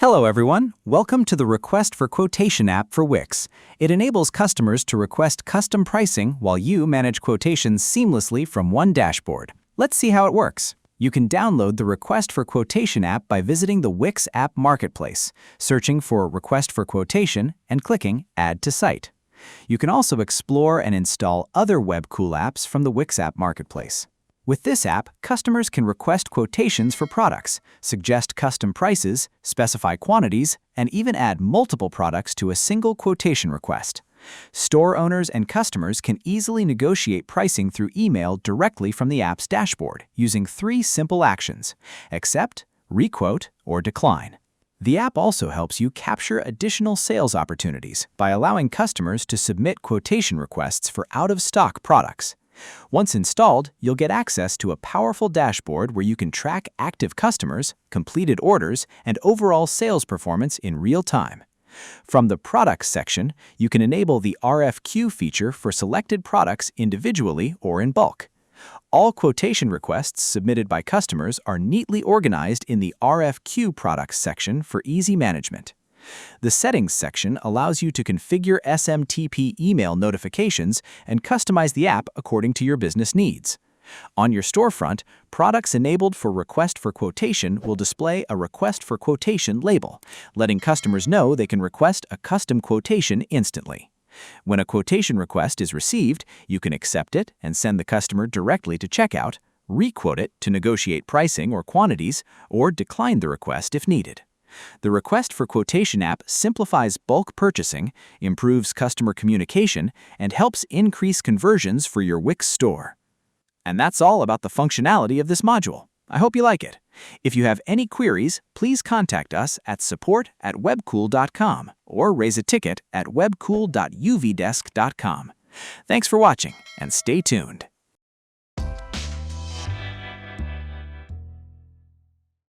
Hello everyone, welcome to the Request for Quotation app for Wix. It enables customers to request custom pricing while you manage quotations seamlessly from one dashboard. Let's see how it works. You can download the Request for Quotation app by visiting the Wix app marketplace, searching for Request for Quotation, and clicking Add to Site. You can also explore and install other Webkul apps from the Wix app marketplace. With this app, customers can request quotations for products, suggest custom prices, specify quantities, and even add multiple products to a single quotation request. Store owners and customers can easily negotiate pricing through email directly from the app's dashboard using 3 simple actions: accept, requote, or decline. The app also helps you capture additional sales opportunities by allowing customers to submit quotation requests for out-of-stock products. Once installed, you'll get access to a powerful dashboard where you can track active customers, completed orders, and overall sales performance in real time. From the Products section, you can enable the RFQ feature for selected products individually or in bulk. All quotation requests submitted by customers are neatly organized in the RFQ Products section for easy management. The Settings section allows you to configure SMTP email notifications and customize the app according to your business needs. On your storefront, products enabled for Request for Quotation will display a Request for Quotation label, letting customers know they can request a custom quotation instantly. When a quotation request is received, you can accept it and send the customer directly to checkout, requote it to negotiate pricing or quantities, or decline the request if needed. The Request for Quotation app simplifies bulk purchasing, improves customer communication, and helps increase conversions for your Wix store. And that's all about the functionality of this module. I hope you like it. If you have any queries, please contact us at support@webkul.com or raise a ticket at webkul.uvdesk.com. Thanks for watching, and stay tuned.